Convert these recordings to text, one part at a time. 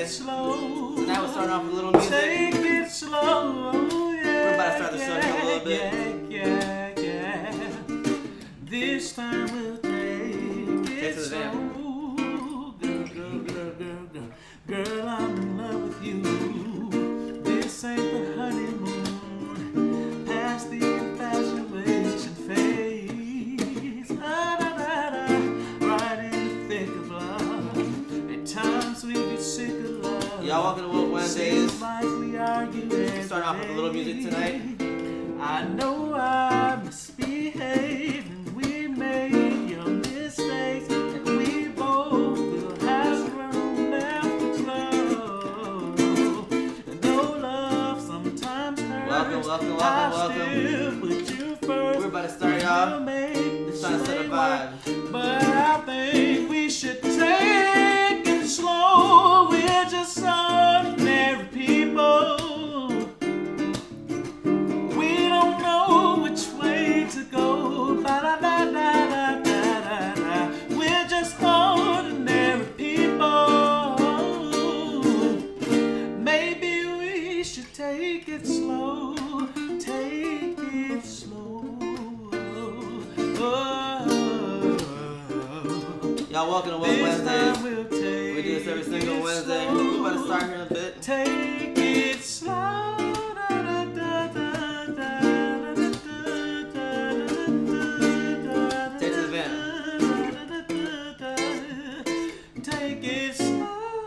slow. So now we're starting off with a little music. Take it slow. Yeah, We're about to start the show here a little bit. Yeah. This time we'll take it slow. Girl, I'm in love with you. This ain't the honeymoon. Past the infatuation phase. Right in the thick of love. At times we get sick of love. Y'all welcome to Woke Wednesdays. Like we argue We're starting off with a little music tonight. I know I misbehaved and we made your mistakes. And we both will have room left to grow. And though love sometimes hurts, Welcome. Still put you first. We're about to start, y'all. Just trying to set a vibe. But I think we should take it slow. We're just ordinary people. We don't know which way to go. Ba-da-da-da-da-da-da. We're just ordinary people. Maybe we should take it slow. Take it slow. Y'all welcome to Woke Wednesdays. We do this every single Wednesday. We're about to start here in a bit. Take it slow. Take to the van. Take it slow.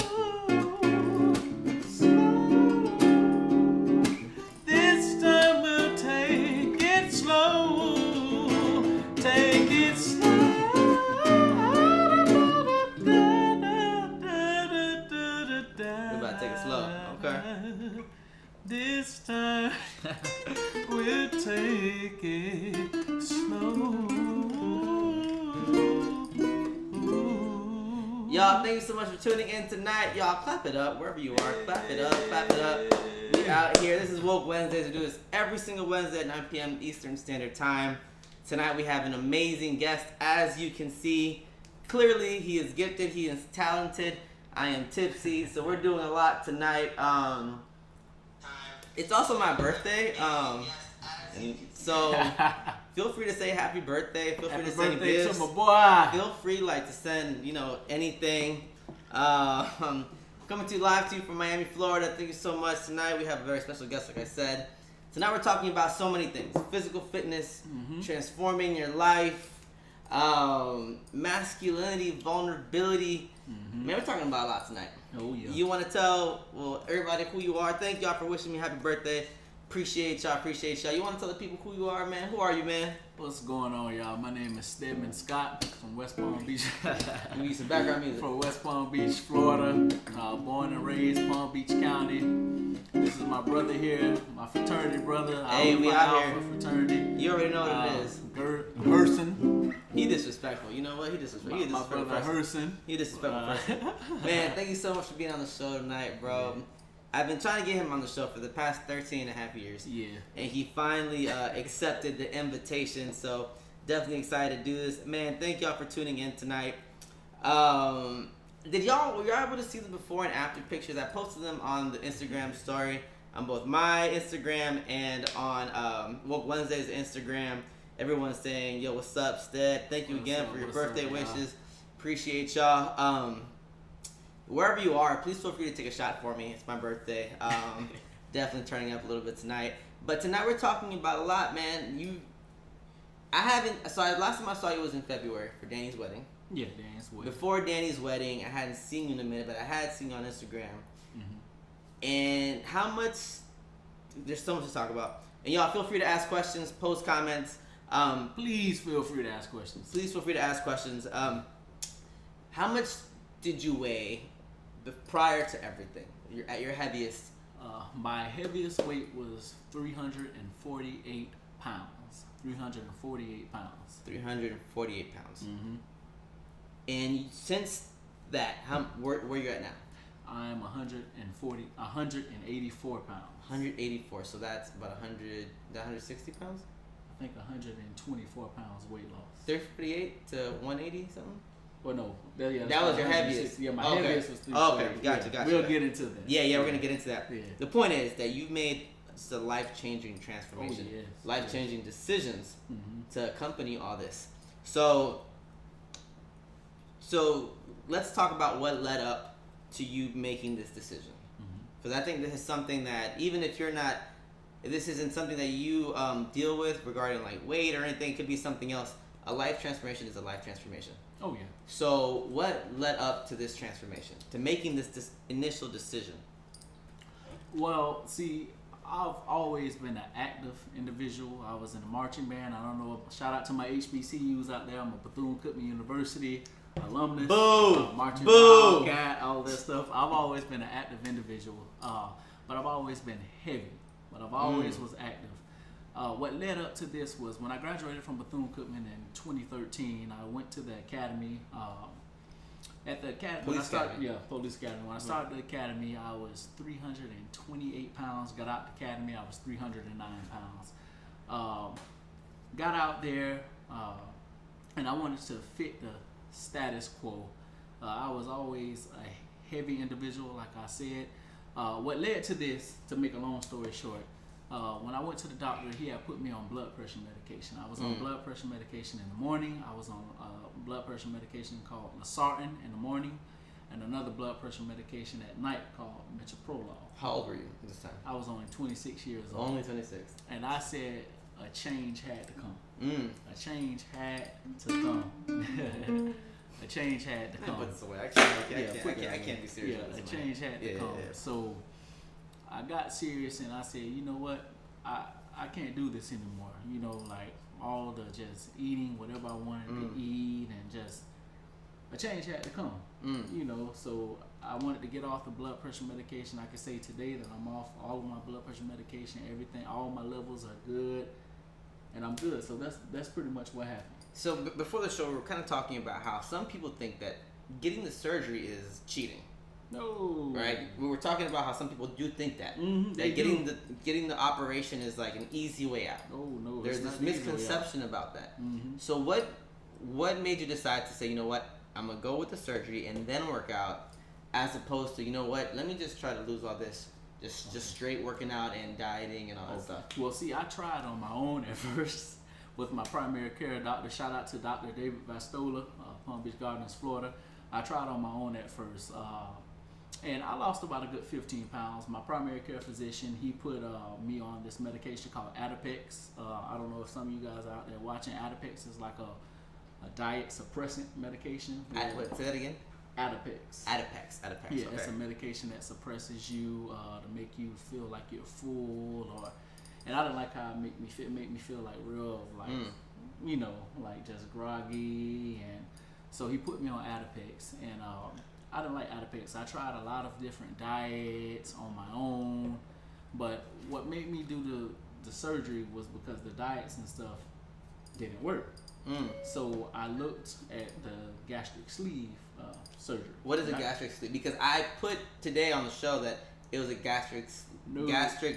This time we'll take it slow. Take it slow. We're about to take it slow. Okay. This time we'll take it slow. Y'all, thank you so much for tuning in tonight. Y'all, clap it up wherever you are. Clap it up. We out here. This is Woke Wednesdays. We do this every single Wednesday at 9 p.m. Eastern Standard Time. Tonight we have an amazing guest. As you can see, clearly he is gifted. He is talented. I am tipsy. So we're doing a lot tonight. It's also my birthday. And so feel free to say happy birthday. Feel free to send gifts. To my boy. Feel free to send, anything. Coming to you live to you from Miami, Florida. Thank you so much. Tonight we have a very special guest, like I said. Tonight we're talking about so many things. Physical fitness, transforming your life, masculinity, vulnerability. Man, we're talking about a lot tonight. Oh, yeah. You want to tell everybody who you are? Thank y'all for wishing me happy birthday. Appreciate y'all. You want to tell the people who you are, man? Who are you, man? What's going on, y'all? My name is Stedman Scott from West Palm Beach. We use some background music. From West Palm Beach, Florida. Born and raised Palm Beach County. This is my brother here, my fraternity brother. Hey, we out here. Fraternity. You already know what it is. Herson. He disrespectful. You know what? He disrespectful. My brother Herson. He disrespectful person. Man, thank you so much for being on the show tonight, bro. I've been trying to get him on the show for the past 13 and a half years. Yeah. And he finally accepted the invitation. So definitely excited to do this. Man, thank y'all for tuning in tonight. Were y'all able to see the before and after pictures? I posted them on the Instagram story on both my Instagram and on Woke Wednesday's Instagram. Everyone's saying, yo, what's up, Stead? Thank you again for your birthday wishes. Appreciate y'all. Wherever you are, please feel free to take a shot for me. It's my birthday. Definitely turning up a little bit tonight. But tonight we're talking about a lot, man. Last time I saw you was in February for Danny's wedding. Yeah, Danny's wedding. Before Danny's wedding, I hadn't seen you in a minute, but I had seen you on Instagram. And how much, there's so much to talk about. And y'all, feel free to ask questions, post comments. Please feel free to ask questions. How much did you weigh prior to everything? You're at your heaviest. My heaviest weight was 348 pounds. 348 pounds. 348 pounds. And since that, where you at now? I'm 184 pounds. 184. So that's about 160 pounds. I think 124 pounds weight loss. 348 to 180 something. Well, no. That was your heaviest. Yeah, my Okay. heaviest was 340. Okay, gotcha. We'll get into that. Yeah, we're gonna get into that. Yeah. The point is that you've made a life-changing transformation, yes. life-changing decisions to accompany all this. So let's talk about what led up to you making this decision. Because I think this is something that even if this isn't something that you deal with regarding like weight or anything, it could be something else. A life transformation is a life transformation. Oh yeah. So what led up to this transformation, to making this initial decision? Well, see, I've always been an active individual. I was in a marching band. I don't know. Shout out to my HBCUs out there. I'm a Bethune-Cookman University alumnus. Boo! Marching Boo! Wildcat, all that stuff. I've always been an active individual, but I've always been heavy. But I've always was active. What led up to this was when I graduated from Bethune-Cookman in 2013. I went to the academy. At the academy, Police Academy. Police Academy. When I started the academy, I was 328 pounds. Got out the academy, I was 309 pounds. Got out there, and I wanted to fit the status quo. I was always a heavy individual, like I said. What led to this, to make a long story short, when I went to the doctor, he had put me on blood pressure medication. I was on blood pressure medication in the morning. I was on blood pressure medication called Losartan in the morning, and another blood pressure medication at night called metoprolol. How old were you at this time? I was only 26 years old. Only 26. And I said a change had to come. A change had to come. A change had to come. Put this away. I can't be serious. Yeah, a change had to come. Yeah. So I got serious and I said, you know what? I can't do this anymore. You know, like all the just eating whatever I wanted to eat, and just a change had to come. You know, so I wanted to get off the blood pressure medication. I can say today that I'm off all of my blood pressure medication, everything, all my levels are good, and I'm good. So that's pretty much what happened. So before the show, we were kind of talking about how some people think that getting the surgery is cheating. No. Right? We were talking about how some people do think that. That getting the operation is like an easy way out. No. There's this misconception about that. So what made you decide to say, you know what, I'm going to go with the surgery and then work out, as opposed to, you know what, let me just try to lose all this, just straight working out and dieting and all that stuff? Well, see, I tried on my own at first with my primary care doctor. Shout out to Dr. David Vastola, Palm Beach Gardens, Florida. I tried on my own at first. And I lost about a good 15 pounds. My primary care physician, he put me on this medication called Adipex. I don't know if some of you guys are out there watching. Adipex is like a diet suppressant medication. Say that again? Adipex. Okay. Yeah, it's a medication that suppresses you to make you feel like you're full, and I didn't like how it make me feel like real, like you know, like just groggy, and so he put me on Adipex, and I didn't like Adipex. I tried a lot of different diets on my own, but what made me do the surgery was because the diets and stuff didn't work. So I looked at the gastric sleeve surgery. What is a gastric sleeve? Because I put today on the show that it was a gastric.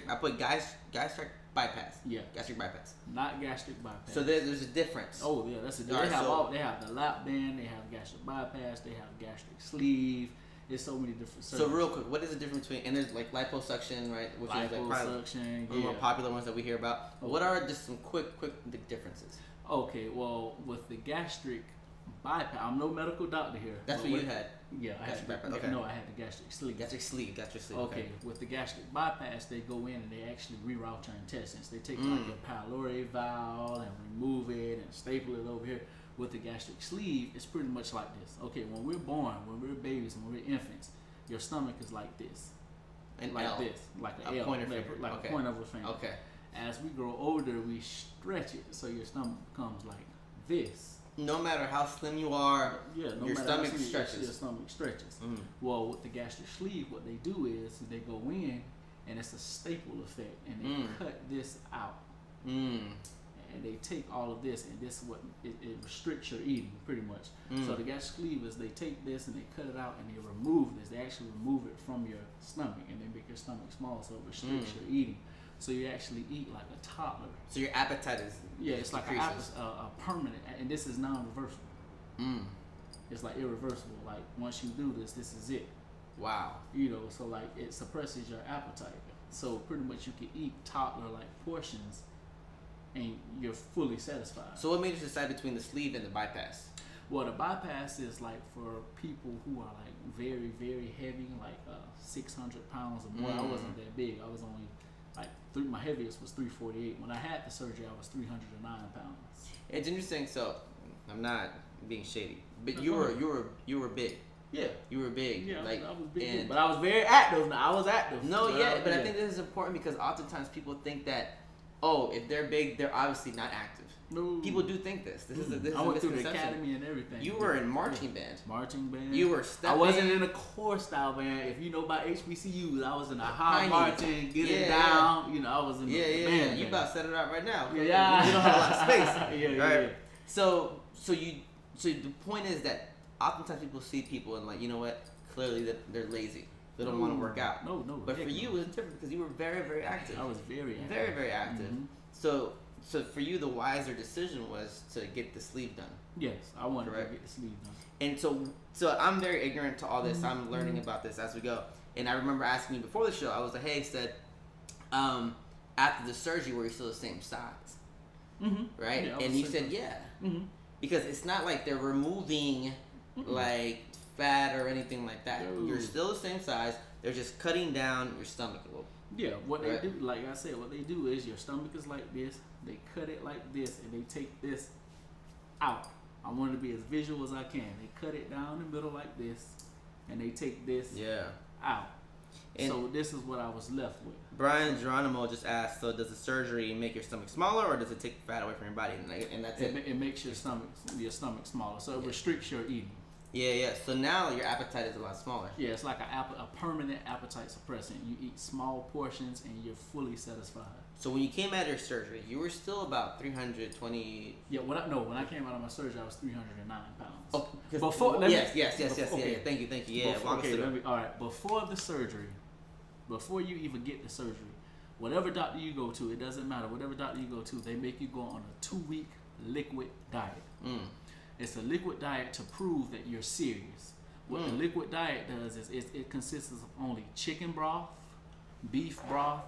I put gastric bypass. Yeah. Gastric bypass. Not gastric bypass. So there's a difference. Oh yeah, that's a difference. They have the lap band. They have gastric bypass. They have gastric sleeve. There's so many different surgeries. So real quick, what is the difference between, and there's like liposuction, right? Which liposuction, is like probably the more popular ones that we hear about. Okay. What are just some quick differences? Okay, well, with the gastric bypass, I'm no medical doctor here. That's what you had? Yeah, I had bypass. Okay. No, I had the gastric sleeve. Gastric sleeve. Okay, with the gastric bypass, they go in and they actually reroute your intestines. They take like your pylori valve and remove it and staple it over here. With the gastric sleeve, it's pretty much like this. Okay, when we're born, when we're babies, when we're infants, your stomach is like this. An like L. This. Like an L. Point of finger. Like a point of a finger. Okay. As we grow older, we stretch it so your stomach becomes like this. No matter how slim you are, your stomach stretches. Your stomach stretches. Well, with the gastric sleeve, what they do is they go in, and it's a staple effect, and they cut this out. And they take all of this, and this is what it restricts your eating, pretty much. So the gastric sleeve is they take this and they cut it out and they remove this. They actually remove it from your stomach, and they make your stomach small, so it restricts your eating. So you actually eat like a toddler. So your appetite is it's like a permanent, and this is non-reversible. it's like irreversible. Like once you do this is it. Wow. You know, so like it suppresses your appetite. So pretty much you can eat toddler like portions, and you're fully satisfied. So what made you decide between the sleeve and the bypass? Well, the bypass is like for people who are like very, very heavy, like 600 pounds or more. I wasn't that big. I was only like my heaviest was 348. When I had the surgery, I was 309 pounds. It's interesting. So I'm not being shady, but you were big. Yeah, you were big. Yeah, like I was big, but I was very active. Now I was active. No, but I think this is important because oftentimes people think that, oh, if they're big, they're obviously not active. No. People do think this. This is a I went through the misconception. academy and everything. You were in marching band. Marching band. You were stepping. I wasn't in a core style band. If you know about HBCUs, I was in a high marching, getting down. You know, I was in the band. You about to set it out right now. Yeah. You don't have a lot of space. Right? Yeah. So the point is that oftentimes people see people and like, you know what? Clearly that they're lazy. They don't want to work out. No. But for you, it was different because you were very, very active. I was very active. Very, very active. Mm-hmm. So for you, the wiser decision was to get the sleeve done. Yes, I wanted to get the sleeve done. And so I'm very ignorant to all this. I'm learning about this as we go. And I remember asking you before the show, I was like, hey, said, after the surgery, were you still the same size? Right? Yeah, and you said, yeah. Because it's not like they're removing like fat or anything like that. No. You're still the same size. They're just cutting down your stomach a little. Yeah, what they do, like I said, what they do is your stomach is like this. They cut it like this, and they take this out. I want to be as visual as I can. They cut it down the middle like this, and they take this out. And so this is what I was left with. Brian Geronimo just asked, so does the surgery make your stomach smaller, or does it take the fat away from your body? And that's it. It makes your stomach smaller, so it restricts your eating. Yeah. So now your appetite is a lot smaller. Yeah, it's like a permanent appetite suppressant. You eat small portions and you're fully satisfied. So when you came out of your surgery, you were still about 320. Yeah, when I came out of my surgery, I was 309 pounds. Oh, before. Yes. Okay. Yeah. Thank you. Yeah. All right. Before the surgery, before you even get the surgery, whatever doctor you go to, it doesn't matter. Whatever doctor you go to, they make you go on a 2-week liquid diet. It's a liquid diet to prove that you're serious. What the liquid diet does is it consists of only chicken broth, beef broth,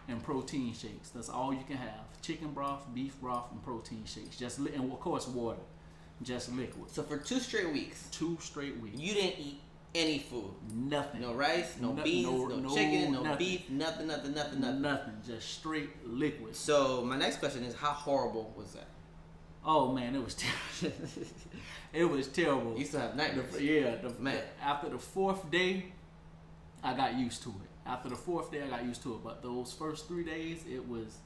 and protein shakes. That's all you can have. Chicken broth, beef broth, and protein shakes. And of course water. Just liquid. So for 2 straight weeks. 2 straight weeks. You didn't eat any food. Nothing. No rice, no beans, no chicken, no beef, nothing. Nothing. Just straight liquid. So my next question is, how horrible was that? Oh man, it was terrible. It was terrible. You used to have nightmares. Man. After the 4th day, I got used to it. After the 4th day, I got used to it. But those first 3 days, it was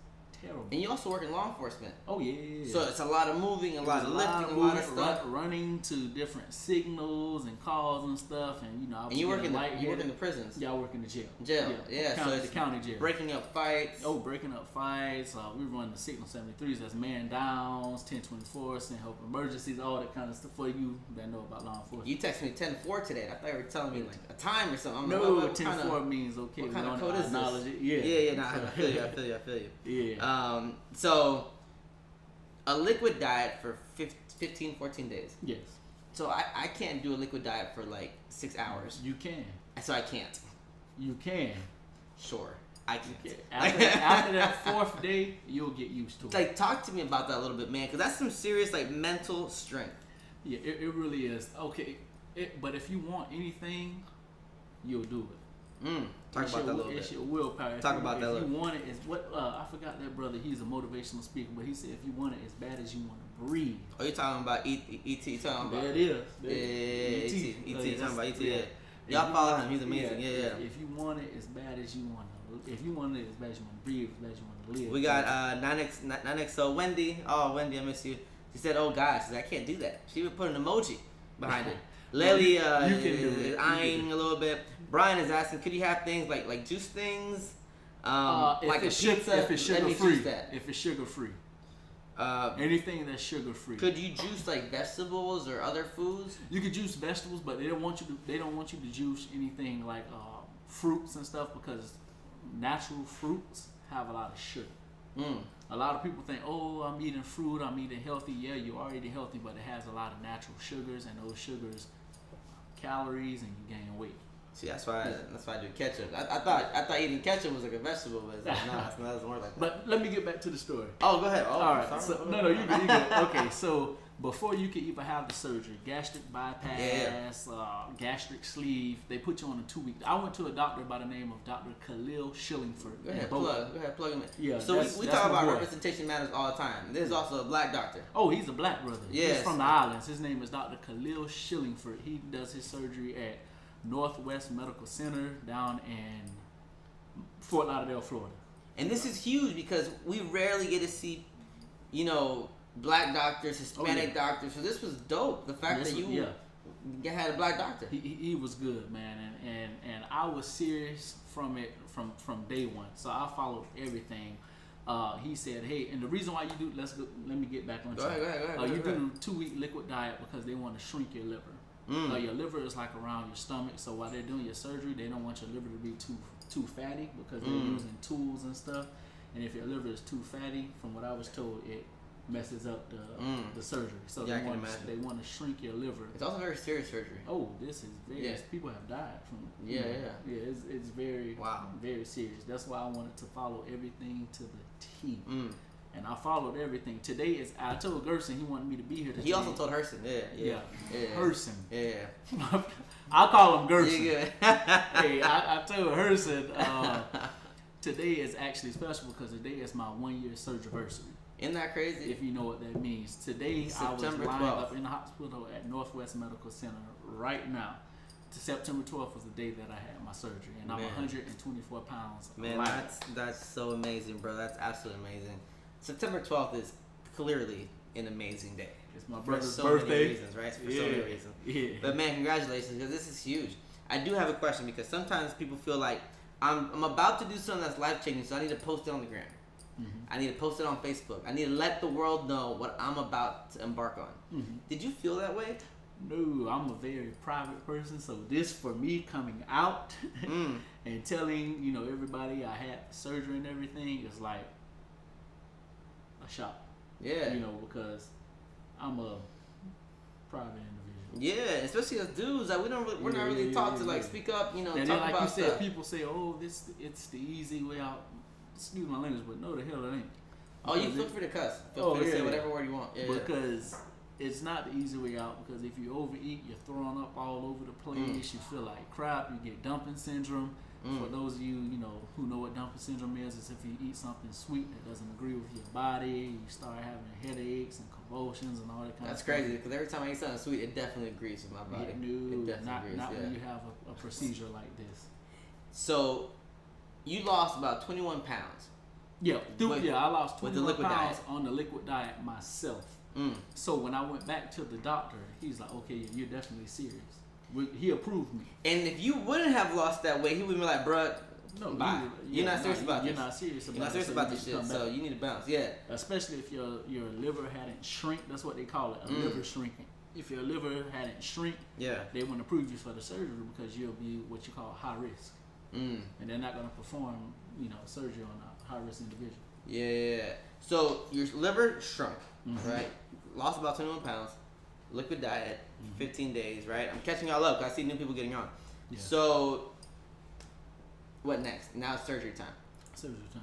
terrible. And you also work in law enforcement. Oh yeah. So it's a lot of moving, a lot of lifting, a lot of stuff. Running to different signals and calls and stuff, and you know. I was you work in the prisons. Yeah, I work in the jail. Yeah. So it's the county jail. Breaking up fights. Breaking up fights. We run the Signal 73s. That's man downs, 1024, send help emergencies, all that kind of stuff for you that know about law enforcement. You texted me 10-4 today. I thought you were telling me like a time or something. No, 10-4 means okay. What kind of code is this? Yeah. I feel you. Yeah. So a liquid diet for 15, 14 days. Yes. So I can't do a liquid diet for like 6 hours. You can. So I can't. You can. Sure. I can't. After that 4th day, you'll get used to it. Like, talk to me about that a little bit, man, because that's some serious like mental strength. Yeah, it really is. Okay, but if you want anything, you'll do it. Talk about that a little bit. It's your willpower. Talk about that a little bit. If you want it, it's what I forgot that brother. He's a motivational speaker, but he said if you want it as bad as you want to breathe. Oh, you're talking about E.T. Talking about that is. E.T. E.T. Talking about E.T. Yeah. Y'all follow him. He's amazing. Yeah. If you want it as bad as you want to, if you want it as bad as you want to breathe, as bad as you want to live. We got 9X. So Wendy. Oh, Wendy, I miss you. She said, "Oh God," she said, "I can't do that." She would put an emoji behind it. Lily is eyeing a little bit. Brian is asking, could you have things like juice things, like a pizza? If it's sugar free. If it's sugar free. Anything that's sugar free. Could you juice like vegetables or other foods? You could juice vegetables, but they don't want you to juice anything like fruits and stuff because natural fruits have a lot of sugar. A lot of people think, oh, I'm eating fruit, I'm eating healthy. Yeah, you are eating healthy, but it has a lot of natural sugars, and those sugars, calories, and you gain weight. See, that's why I do ketchup. I thought eating ketchup was like a vegetable, but it's like, no, it doesn't work like that. But let me get back to the story. Oh, go ahead. Oh, all right. Sorry. So, no, you good. Okay, so before you could even have the surgery, gastric bypass, gastric sleeve, they put you on a 2-week. I went to a doctor by the name of Dr. Khalil Shillingford. Go ahead, plug him in. Yeah. So we talk about representation matters all the time. There's also a black doctor. Oh, he's a black brother. Yes. He's from the islands. His name is Dr. Khalil Shillingford. He does his surgery at Northwest Medical Center down in Fort Lauderdale, Florida. And this is huge because we rarely get to see, black doctors, Hispanic doctors. So this was dope. The fact that you had a black doctor. He was good, man, and I was serious from it from day one. So I followed everything. He said, hey, and the reason why you do, let me get back on track. Go ahead. You do 2-week liquid diet because they want to shrink your liver. Your liver is like around your stomach, so while they're doing your surgery, they don't want your liver to be too fatty because they're using tools and stuff. And if your liver is too fatty, from what I was told, it messes up the surgery. So they want to shrink your liver. It's also very serious surgery. Oh, this is very. People have died from. Yeah. It's very very serious. That's why I wanted to follow everything to the T. And I followed everything. Today I told Gerson he wanted me to be here today. He also told Herson. Yeah. Herson. Yeah. I'll call him Gerson. Yeah. Hey, I told Herson today is actually special because today is my 1-year surgery. Isn't that crazy? If you know what that means. Today September I was lying 12th. up in the hospital at Northwest Medical Center right now. September 12th was the day that I had my surgery, and I'm 124 pounds. Man, that's so amazing, bro. That's absolutely amazing. September 12th is clearly an amazing day. It's my brother's birthday. birthday. Many reasons, right? For so many reasons. Yeah. But man, congratulations, because this is huge. I do have a question because sometimes people feel like I'm about to do something that's life-changing, so I need to post it on the gram. I need to post it on Facebook. I need to let the world know what I'm about to embark on. Did you feel that way? No, I'm a very private person, so this for me coming out and telling everybody I had surgery and everything is like a shock. Yeah. Because I'm a private individual. Yeah, especially as dudes, like we're not really taught to speak up, and talk then, like about you said, stuff. people say, "Oh, it's the easy way out." Excuse my language, but no, the hell it ain't. Oh, you feel free to cuss. Feel free to say whatever word you want. Yeah, because it's not the easy way out. Because if you overeat, you're throwing up all over the place. You feel like crap. You get dumping syndrome. For those of you, who know what dumping syndrome is, it's if you eat something sweet that doesn't agree with your body, you start having headaches and convulsions and all that kind of stuff. That's crazy, because every time I eat something sweet, it definitely agrees with my body. Not when you have a procedure like this. So, you lost about 21 pounds. Yeah, I lost 21 pounds diet. on the liquid diet myself. So when I went back to the doctor, he's like, okay, you're definitely serious. He approved me. And if you wouldn't have lost that weight, he would be like, bruh, no, bye. You're not serious about this. You're not serious about You're not serious about this shit, so you need to bounce. Yeah. Especially if your liver hadn't shrink. That's what they call it, a liver shrinking. If your liver hadn't shrink, they wouldn't approve you for the surgery because you'll be what you call high risk. And they're not going to perform, surgery on a high risk individual. Yeah. So your liver shrunk, right? Lost about 21 pounds. Liquid diet, 15 days, right? I'm catching y'all up because I see new people getting on. Yeah. So, what next? Now it's surgery time. Surgery time.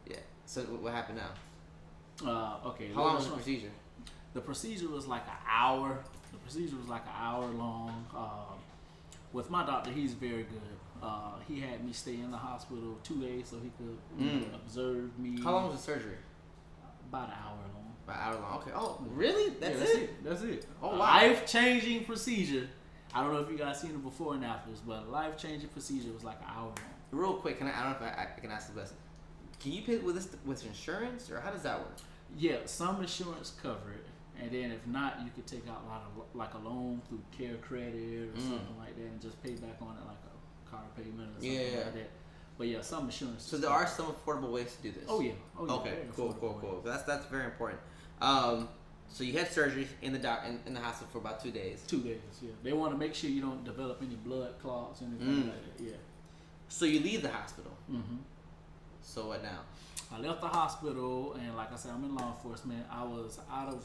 Yeah. So what happened now? Okay. How long was the procedure? The procedure was like an hour. The procedure was like an hour long. With my doctor, he's very good. He had me stay in the hospital 2 days so he could observe me. How long was the surgery? About an hour long. About an hour long. Okay. Oh, really? That's it? That's it. Oh, wow. Life-changing procedure. I don't know if you guys seen it before and afters, but a life-changing procedure was like an hour long. Real quick, I don't know if I can ask the best. Can you pay with insurance, or how does that work? Yeah, some insurance cover it, and then if not, you could take out a loan through Care Credit or something like that, and just pay back on it like a car payment or something like that. But yeah, some insurance. So there are some affordable ways to do this. Oh yeah. Okay. Cool. That's very important. So you had surgery in the hospital for about 2 days. 2 days. Yeah. They want to make sure you don't develop any blood clots or anything like that. Yeah. So you leave the hospital. So what now? I left the hospital, and like I said, I'm in law enforcement. I was out of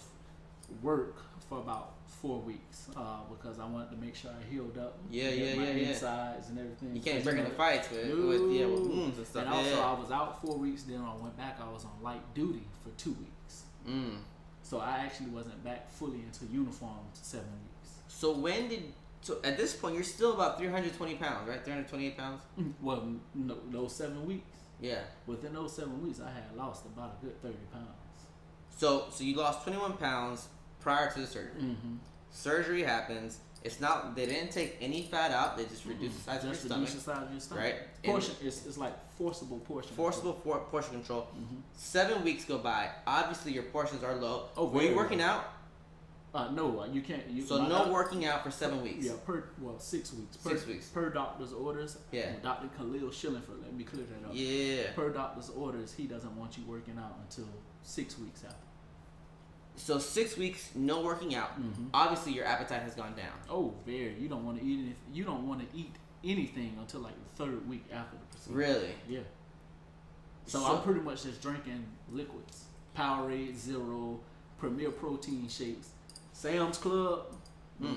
work for about 4 weeks because I wanted to make sure I healed up. My insides and everything. You can't bring in the fights with wounds and stuff. And also, I was out 4 weeks. Then I went back. I was on light duty for 2 weeks. So I actually wasn't back fully into uniform 7 weeks. So at this point, you're still about 320 pounds, right? 328 pounds? Well, no, those 7 weeks. Yeah. Within those 7 weeks, I had lost about a good 30 pounds. So you lost 21 pounds prior to the surgery. Surgery happens. It's not. They didn't take any fat out. They just reduced the size of your stomach. Reduce the size of your stomach. Right. Portion. It's like forcible portion. Portion control. 7 weeks go by. Obviously, your portions are low. Oh, were you working out? No, you can't. No working out for 7 weeks. Yeah, 6 weeks. 6 weeks. Per doctor's orders. Yeah. Dr. Khalil Schillenford, let me clear that up. Yeah. Per doctor's orders, he doesn't want you working out until 6 weeks after. So 6 weeks, no working out. Obviously, your appetite has gone down. Oh, very. You don't want to eat. You don't want to eat anything until like the 3rd week after the procedure. Really? Yeah. So I'm pretty much just drinking liquids: Powerade, Zero, Premier Protein shakes. Sam's Club,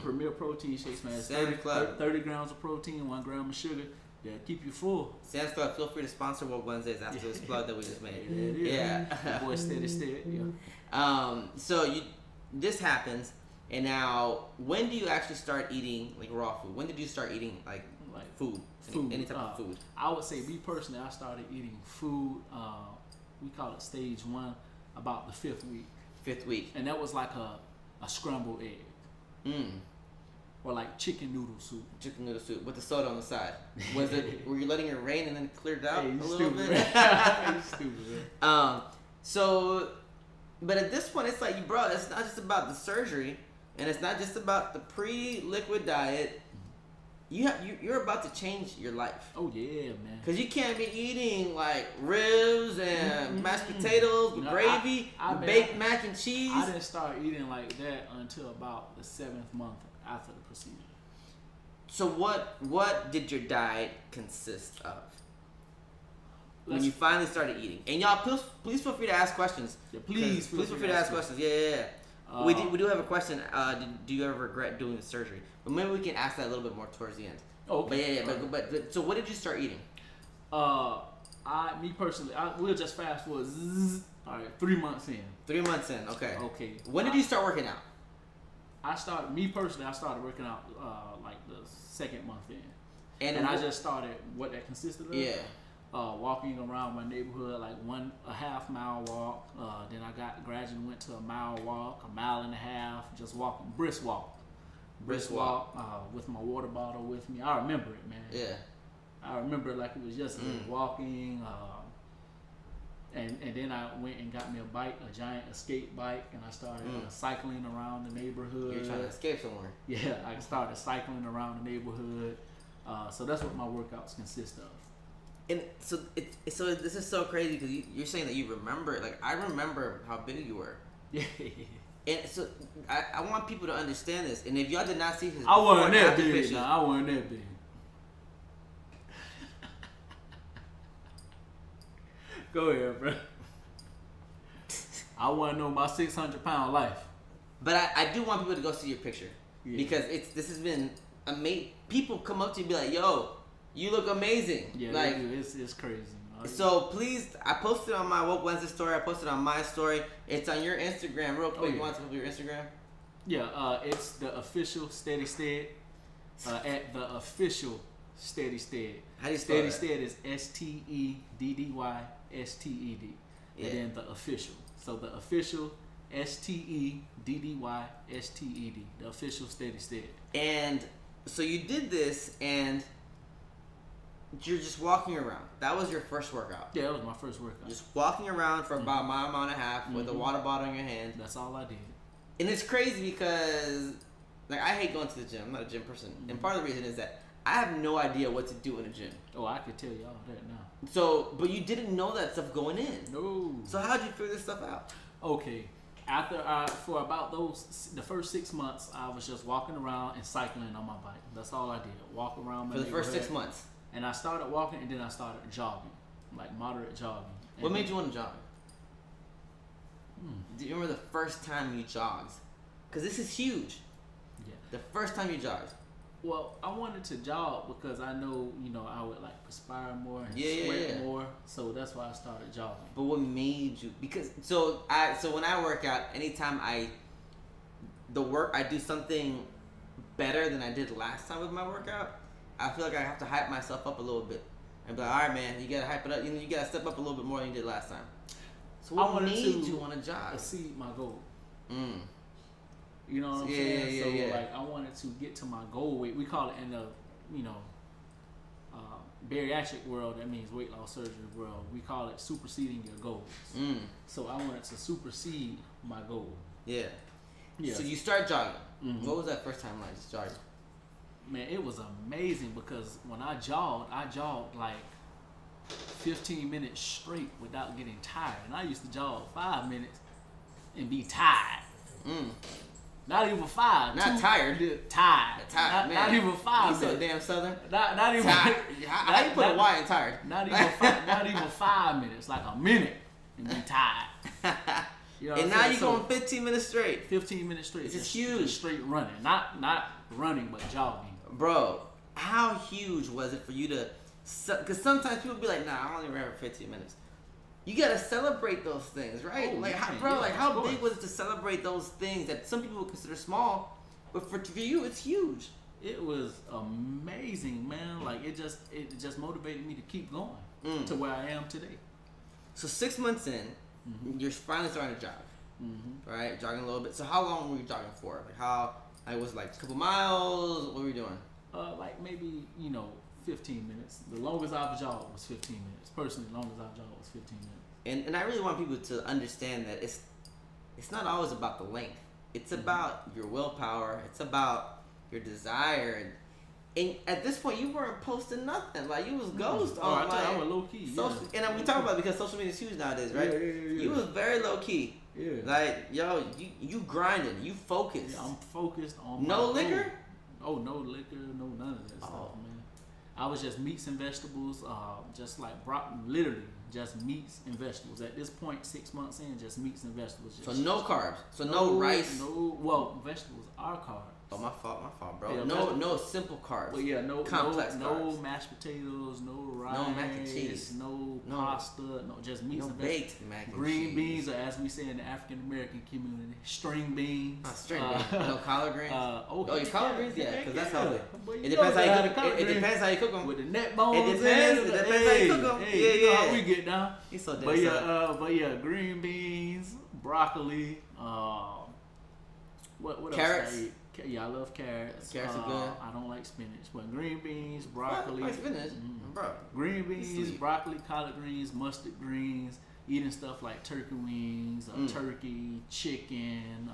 Premier Protein shakes, man. It's 30 grams of protein, 1 gram of sugar. Yeah, keep you full. Sam's Club, feel free to sponsor Woke Wednesdays after this plug that we just made. Yeah. Boy, steady. Yeah. So this happens, and now when do you actually start eating like raw food? When did you start eating like food? Any type of food? I would say, me personally, I started eating food. We call it stage 1, about the 5th week. 5th week. And that was like a scrambled egg. Or like chicken noodle soup. Chicken noodle soup with the soda on the side. Were you letting it rain and then it cleared out a little stupid, bit? You stupid, man. But at this point, it's like, bro, it's not just about the surgery, and it's not just about the pre-liquid diet. You're about to change your life. Oh yeah, man. Because you can't be eating like ribs and mashed potatoes with gravy, baked mac and cheese. I didn't start eating like that until about the 7th month after the procedure. So what did your diet consist of when you finally started eating? And y'all, please feel free to ask questions. Yeah, please feel free to ask questions. Yeah. We do have a question. Do you ever regret doing the surgery? But maybe we can ask that a little bit more towards the end. Oh, okay. But so what did you start eating? Me personally, we'll just fast forward. All right, 3 months in. 3 months in. Okay. Okay. When did you start working out? I started working out like the 2nd month in. And I just started what that consisted of. Yeah. Walking around my neighborhood, like a half-mile walk. Then I gradually went to a mile walk, 1.5 miles, just walking, brisk walk. With my water bottle with me. I remember it, man. Yeah. I remember it like it was yesterday. Walking, and then I went and got me a giant escape bike, and I started cycling around the neighborhood. You're trying to escape somewhere. Yeah, I started cycling around the neighborhood. So that's what my workouts consist of. And so this is so crazy because you're saying that you remember. Like, I remember how big you were. Yeah. And so I want people to understand this. And if y'all did not see his I wasn't that big. pictures, I wasn't that big. Go ahead, bro. I want to know my 600-pound life. But I do want people to go see your picture because this has been amazing. People come up to you and be like, "Yo, you look amazing." Yeah, like it's crazy. So please, I posted on my Woke Wednesday story. I posted on my story. It's on your Instagram. Real quick, you want to tell your Instagram? Yeah, it's the official Steady Stead. At the official Steady Stead. How do you spell Steady that? Stead is SteadyStead. And then the official. So the official SteadyStead. The official Steady Stead. And so you did this, and you're just walking around. That was your first workout. Yeah, that was my first workout. Just walking around for about a mile and a half with a water bottle in your hand. That's all I did. And it's crazy because, like, I hate going to the gym. I'm not a gym person. And part of the reason is that I have no idea what to do in a gym. Oh, I could tell y'all that now. So, but you didn't know that stuff going in. No. So how'd you figure this stuff out? Okay. For about the first 6 months, I was just walking around and cycling on my bike. That's all I did. Walk around my neighborhood. For the first 6 months. And I started walking, and then I started jogging. like moderate jogging. What made you want to jog? Do you remember the first time you jogged? Because this is huge. Yeah. The first time you jogged. Well, I wanted to jog because I know, I would like perspire more and sweat more. So that's why I started jogging. But what made you? Because so when I work out, anytime I do something better than I did last time with my workout, I feel like I have to hype myself up a little bit and be like, all right, man, you gotta hype it up. You gotta step up a little bit more than you did last time. So what made you want to jog? Exceed my goal. You know what I'm saying? So like I wanted to get to my goal weight. We call it in the bariatric world, that means weight loss surgery world, we call it superseding your goals. So I wanted to supersede my goal. Yeah. Yeah. So you start jogging. What was that first time like just jogging? Man, it was amazing because when I jogged like 15 minutes straight without getting tired. And I used to jog 5 minutes and be tired. Not even 5. Not tired. Tired. Not even 5 You minutes. so damn southern. Not even. Tired. How you put a Y in tired? Not even 5 minutes. Like a minute and be tired. You know and now you're going 15 minutes straight. 15 minutes straight. This is huge. Just straight running. Not running, but jogging. Bro, how huge was it for you to... Because sometimes people be like, nah, I only ran for 15 minutes. You got to celebrate those things, right? Oh, how big was it to celebrate those things that some people would consider small, but for you, it's huge. It was amazing, man. Like, it just motivated me to keep going to where I am today. So 6 months in, you're finally starting to jog, right? Jogging a little bit. So how long were you jogging for? Like was it like a couple miles? What were you doing? Like maybe 15 minutes. The longest I've jogged was 15 minutes. Personally, the longest I've jogged was 15 minutes. And I really want people to understand that it's not always about the length. It's about your willpower. It's about your desire. And at this point, you weren't posting nothing. Like, you was ghost on I was low key. And we talk about it because social media is huge nowadays, right? Yeah. You was very low key. Yeah. Like, yo, you grinding. You focused. Yeah, I'm focused on no liquor? Oh, no liquor, no none of that stuff, man. I was just meats and vegetables, just like literally just meats and vegetables. At this point, 6 months in, just meats and vegetables. So no carbs. So no rice. Well, vegetables are carbs. Oh, my fault, bro. Yeah, no simple carbs. Well, yeah, complex carbs. No mashed potatoes, no rice, no mac and cheese, no pasta, no just meats and vegetables. Baked mac and green cheese. beans, or as we say in the African American community, string beans. String beans. No collard greens. Your collard greens, yeah, because that's healthy. It depends how you cook. It depends how you cook them. With the neck bones. It depends how you cook them. You know how we get down. He's so damn but yeah, green beans, broccoli. What carrots. else I eat? Yeah, I love carrots. Carrots are good. I don't like spinach, but green beans, broccoli. Like spinach, bro. Green beans, broccoli, collard greens, mustard greens. Eating stuff like turkey wings, turkey, chicken,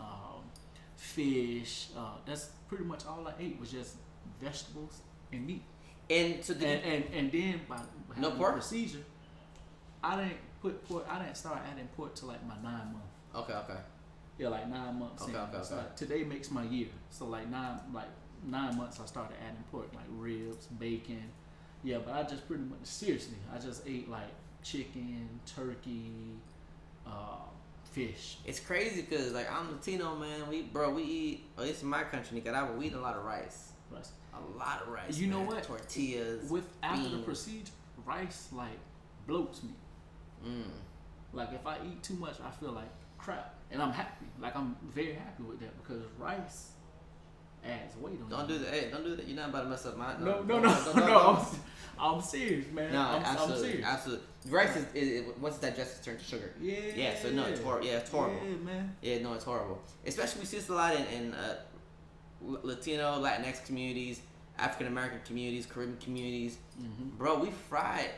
fish. That's pretty much all I ate was just vegetables and meat. And so and then by no having pork the procedure, I didn't put pork. I didn't start adding pork till like my 9 month. Okay. Yeah, like 9 months. Okay. So today makes my year. So like 9 months, I started adding pork, like ribs, bacon. Yeah, but I just pretty much seriously, I just ate like chicken, turkey, fish. It's crazy because like I'm Latino, man. We eat, at least in my country, Nicaragua, we eat a lot of rice. A lot of rice. You know man. what? Tortillas. After the procedure, rice like bloats me. Like if I eat too much, I feel like crap, and I'm happy. Like I'm very happy with that because rice adds weight on. Don't do that. Hey, don't do that. You're not about to mess up my. No. I'm serious, man. No, I'm serious. Absolutely. Rice is once it's digested, it turns to sugar. Yeah. So no, it's horrible. Yeah, it's horrible. Yeah, man. Yeah, no, it's horrible. Especially we see this a lot in Latino, Latinx communities, African American communities, Caribbean communities. Bro, we fry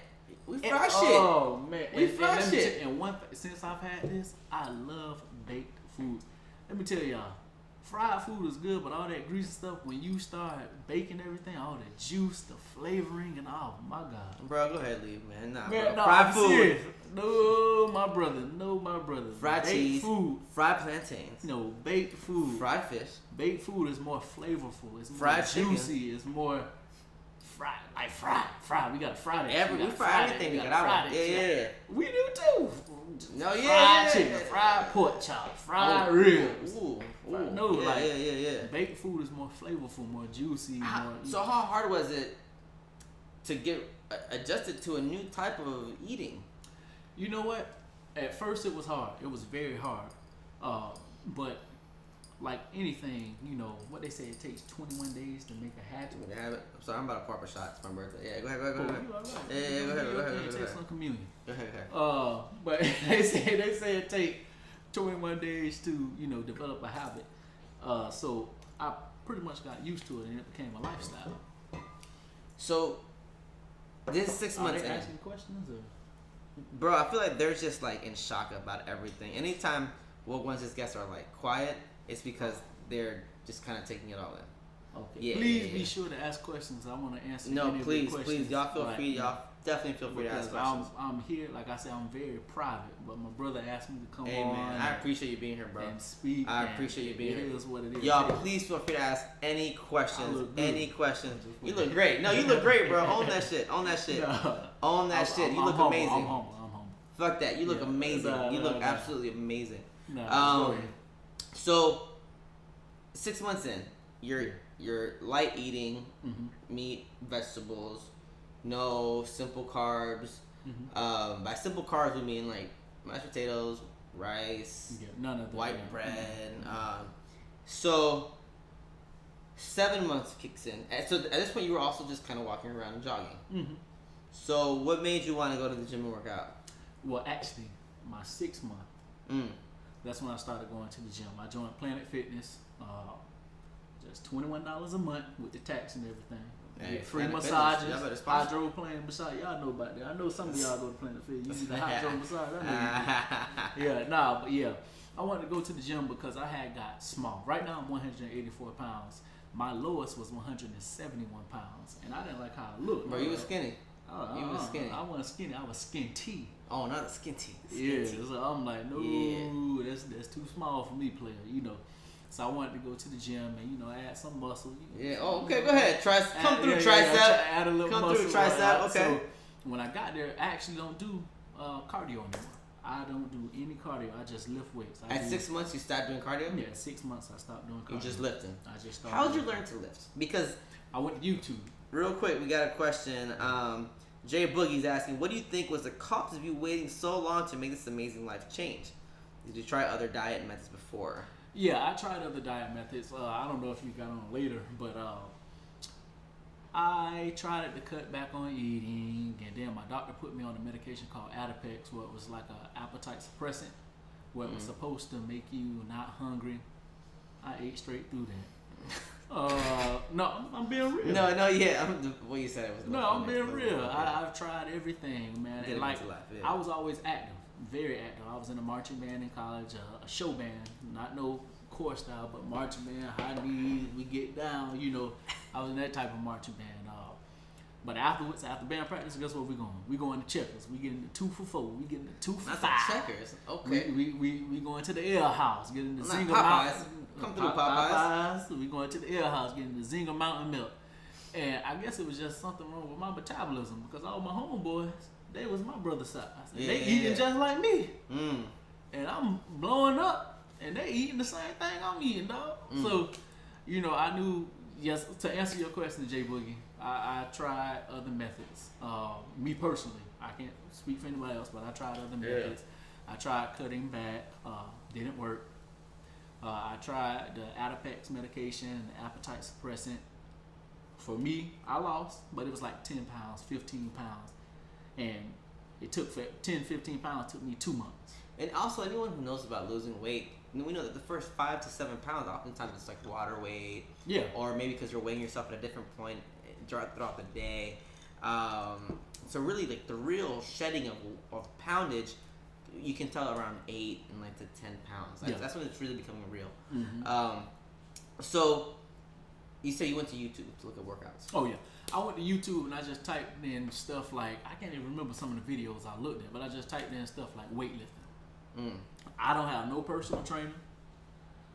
shit. Oh man, we fry shit. And one thing, since I've had this, I love baked foods. Let me tell y'all, fried food is good, but all that greasy stuff, when you start baking everything, all the juice, the flavoring, and oh my God. Bro, go ahead, leave, man. Nah, man, bro. no, fried I'm food. Serious. No, my brother. Fried baked cheese. Food. Fried plantains. No, baked food. Fried fish. Baked food is more flavorful. It's more fried juicy. Chicken. It's more fried. fry. We got to fry that. We fry everything. We got our yeah. We do too. No, yeah. Fried chicken, fried pork chop, fried ribs. Ooh. No, like yeah. baked food is more flavorful, more juicy. So how hard was it to get adjusted to a new type of eating? You know what? At first it was hard. It was very hard. But like anything, you know, what they say, it takes 21 days to make a habit. I'm sorry, I'm about to pop a shot. It's my birthday. Yeah, go ahead. You all right. Yeah, go ahead. Take some communion. Go ahead. But they say it take 21 days to, you know, develop a habit. So I pretty much got used to it, and it became a lifestyle. So this 6 months. Are they asking questions or? Bro, I feel like they're just like in shock about everything. Anytime Woke Wednesdays guests are like quiet, it's because they're just kind of taking it all in. Okay. Yeah, please be sure to ask questions. I want to answer. No, any please, of the questions. y'all feel free. Y'all definitely feel free to ask questions. I'm here, like I said, I'm very private, but my brother asked me to come hey, on. Man, I appreciate you being here, bro. And speak. I appreciate you being here. It is what it is. Y'all, please feel free to ask any questions. Any questions. You look great. great. No, you look great, bro. Own that shit. Own that shit. No. Own that shit. You look amazing. I'm humble. Fuck that. You look amazing. You look absolutely amazing. No, so 6 months in, you're light eating, meat, vegetables, no simple carbs. By simple carbs we mean like mashed potatoes, rice, none of that, white bread. So 7 months kicks in. So at this point you were also just kind of walking around and jogging. So what made you want to go to the gym and work out? Well, actually, my 6th month. That's when I started going to the gym. I joined Planet Fitness. Just $21 a month with the tax and everything. Hey, free massages, hydro plane massage. Y'all know about that. I know some of y'all go to Planet Fitness. You need the hydro massage. I know you do. I wanted to go to the gym because I had got small. Right now I'm 184 pounds. My lowest was 171 pounds, and I didn't like how I looked. Bro, you were skinny. You were skinny. I wasn't skinny. I was skinty. Oh, not a skinty. Yeah, so I'm like, no, that's too small for me, player. You know. So I wanted to go to the gym and, you know, add some muscle. Yeah. Oh, okay. Go ahead. Come through tricep. Add a little come muscle. Through tricep. Okay. So when I got there, I actually don't do cardio anymore. I don't do any cardio. I just lift weights. At 6 months, you stopped doing cardio? Yeah, 6 months I stopped doing cardio. You just lifting? I just started. How did you learn to lift? Because I went to YouTube. Real quick, we got a question. Jay Boogie's asking, what do you think was the cost of you waiting so long to make this amazing life change? Did you try other diet methods before? Yeah, I tried other diet methods. I don't know if you got on later, but I tried to cut back on eating, and then my doctor put me on a medication called Adipex, where it was like an appetite suppressant, where it was supposed to make you not hungry. I ate straight through that. No, I'm being real. No, yeah. What you said it was. No, I'm being real. I've tried everything, man. And like, I was always active, very active. I was in a marching band in college, a show band, not no core style, but marching band, high knees, we get down. You know, I was in that type of marching band. But afterwards, after band practice, guess where we going? We going to checkers. We getting the 2 for 4. We getting the 2 for 5. Not the checkers. Okay. We going to the Ale House, getting the Zinger Popeyes. Mountain. Come through Popeyes. We going to the Ale House, getting the Zinger Mountain Milk. And I guess it was just something wrong with my metabolism because all my homeboys, they was my brother's size. They eating just like me. And I'm blowing up, and they eating the same thing I'm eating, dog. So, you know, I knew, yes, to answer your question, Jay Boogie, I tried other methods. Me personally, I can't speak for anybody else, but I tried other methods. I tried cutting back, didn't work. I tried the Adipex medication, the appetite suppressant. For me, I lost, but it was like 10 pounds, 15 pounds. And it took 10, 15 pounds, took me 2 months. And also, anyone who knows about losing weight, we know that the first 5 to 7 pounds, oftentimes it's like water weight. Yeah. Or maybe because you're weighing yourself at a different point throughout the day. So really, like the real shedding of poundage, you can tell around 8 and like to 10 pounds. That's when it's really becoming real. So you say you went to YouTube to look at workouts. Oh yeah, I went to YouTube and I just typed in stuff like, I can't even remember some of the videos I looked at, but I just typed in stuff like weightlifting. I don't have no personal trainer.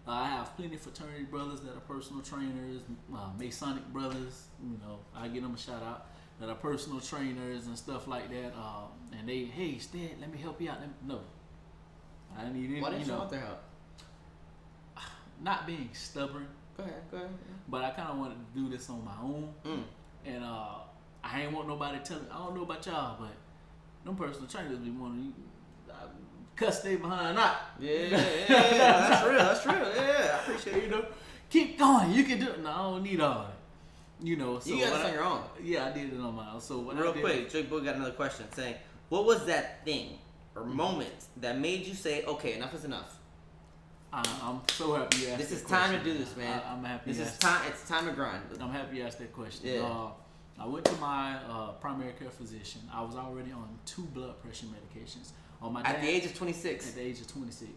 I have plenty of fraternity brothers that are personal trainers, Masonic brothers. You know, I give them a shout out. that are personal trainers and stuff like that. And they, hey, Stan, let me help you out. No, I didn't need any. Why didn't you want their help? Not being stubborn. Go ahead. But I kind of wanted to do this on my own. And I ain't want nobody telling me. I don't know about y'all, but them personal trainers be wanting to cuss they behind out. Yeah, that's real. Yeah, I appreciate it. You know, keep going. You can do it. No, I don't need all that. You know, so you got this on your own. Yeah, I did it on my own. So real quick, Jake Book got another question saying, what was that thing or moment that made you say, okay, enough is enough? I'm so happy you asked this that is question. Time to do this, man. I'm happy. This is time. It's time to grind. I'm happy you asked that question. Yeah. I went to my primary care physician. I was already on 2 blood pressure medications. On my at the age of 26. At the age of 26.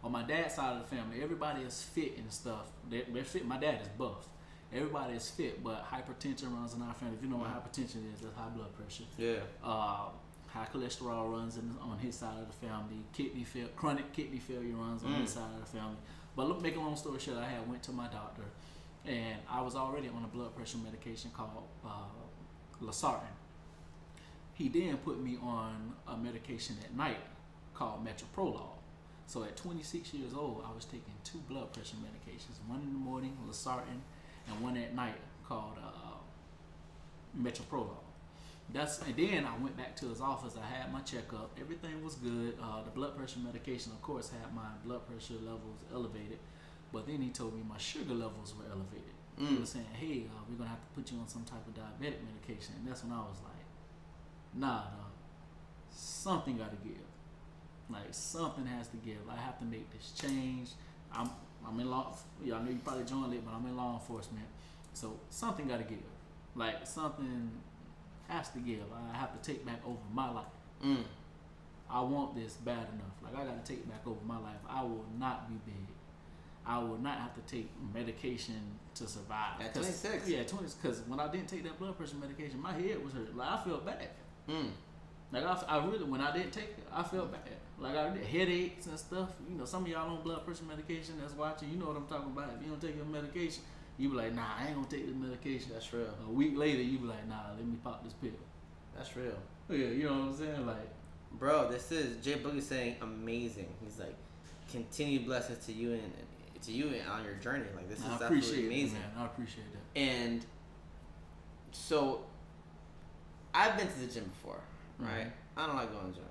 On my dad's side of the family, everybody is fit and stuff. They're fit. My dad is buff. Everybody is fit, but hypertension runs in our family. If you know what hypertension is, that's high blood pressure. Yeah. High cholesterol runs on his side of the family. Chronic kidney failure runs on his side of the family. But look, make a long story short, I went to my doctor, and I was already on a blood pressure medication called Losartan. He then put me on a medication at night called metoprolol. So at 26 years old, I was taking 2 blood pressure medications, one in the morning, Losartan, and one at night called metoprolol. And then I went back to his office. I had my checkup. Everything was good. The blood pressure medication, of course, had my blood pressure levels elevated. But then he told me my sugar levels were elevated. He was saying, hey, we're going to have to put you on some type of diabetic medication. And that's when I was like, nah, something got to give. Like, something has to give. I have to make this change. I'm in law. Yeah, I know you probably joined it, but I'm in law enforcement. So something got to give. Like, something has to give. I have to take back over my life. I want this bad enough. Like, I got to take back over my life. I will not be big. I will not have to take medication to survive. At 26? Yeah, 20. Because when I didn't take that blood pressure medication, my head was hurt. Like, I felt bad. Like, I really, when I didn't take it, I felt bad. Like, I did headaches and stuff. You know, some of y'all on blood pressure medication that's watching, you know what I'm talking about. If you don't take your medication, you be like, nah, I ain't gonna take this medication. That's real. A week later, you be like, nah, let me pop this pill. That's real. Yeah, you know what I'm saying? Like, bro, this is Jay Boogie saying amazing. He's like, continued blessings to you and on your journey. Like, this is absolutely amazing. Man. I appreciate that. And so, I've been to the gym before, right? I don't like going to the gym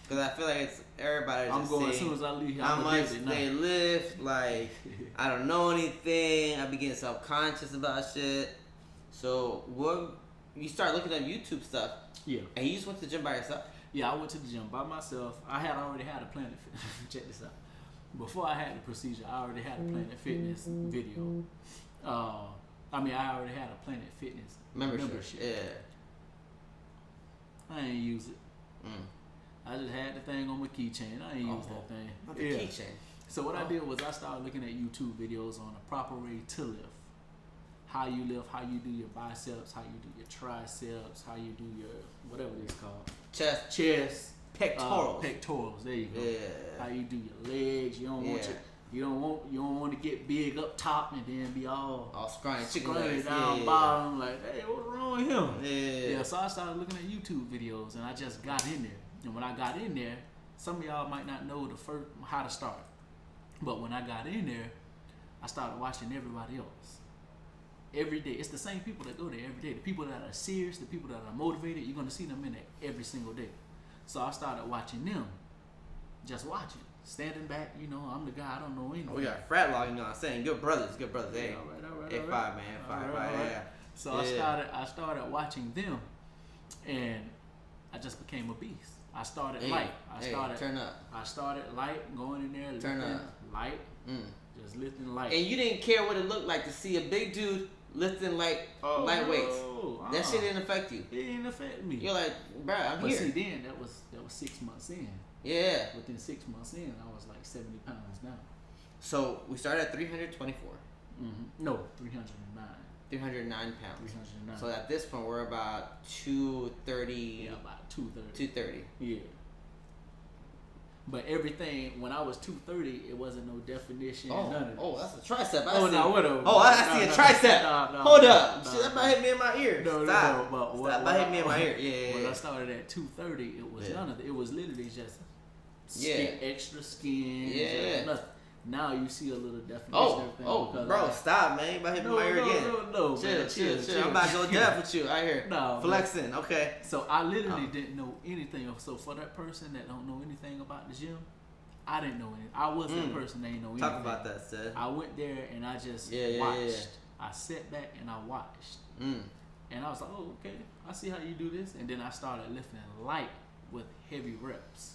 because I feel like it's everybody. I'm going as soon as I leave here. How much they lift? Like, I don't know anything. I be getting self-conscious about shit. So, you start looking up YouTube stuff. Yeah. And you just went to the gym by yourself? Yeah, I went to the gym by myself. I had already had a Planet Fitness. Check this out. Before I had the procedure, I already had a Planet Fitness video. I already had a Planet Fitness membership. Yeah. I ain't use it. I just had the thing on my keychain. I ain't use that thing. Not the keychain. So what I did was I started looking at YouTube videos on a proper way to lift. How you lift, how you do your biceps, how you do your triceps, how you do your whatever it's called. Chest. Pectorals. There you go. Yeah. How you do your legs. You don't want to get big up top and then be all scrawny down bottom. Like, hey, what's wrong with him? Yeah. So I started looking at YouTube videos and I just got in there. And when I got in there, some of y'all might not know how to start. But when I got in there, I started watching everybody else. Every day. It's the same people that go there every day. The people that are serious, the people that are motivated, you're going to see them in there every single day. So I started watching them. Just watching. Standing back, I'm the guy, I don't know anything. We got frat law, you know what I'm saying? Good brothers. Hey. All right. F5, man. F5, yeah. So I started watching them, and I just became a beast. I started light. Turn up. I started light, going in there, lifting light, just lifting light. And you didn't care what it looked like to see a big dude lifting light weights. That shit didn't affect you. It didn't affect me. You're like, bro, I'm here. But see, then that was 6 months in. Yeah. Within 6 months in, I was like 70 pounds down. So we started at 324. No, 309. 309 pounds. 309. So at this point, we're about 230. Yeah, about 230. 230. Yeah. But everything, when I was 230, it wasn't no definition. Oh, none of this. oh, that's a tricep. Whatever. I see a tricep. Hold up. Shit, that might hit me in my ear. No, Stop. But Stop. That hit me in my ear. Yeah. When I started at 230, it was none of it. It was literally just extra skin. Yeah. Nothing. Now you see a little definition. Bro, stop, man. You might hit me in my ear again. No, Chill. I'm about to go deaf with you. I hear. No, flexing. Okay. So I literally didn't know anything. So for that person that don't know anything about the gym, I didn't know anything. I was that person that didn't know anything. Talk about that, Seth. I went there and I just watched. I sat back and I watched. And I was like, oh, okay. I see how you do this. And then I started lifting light with heavy reps.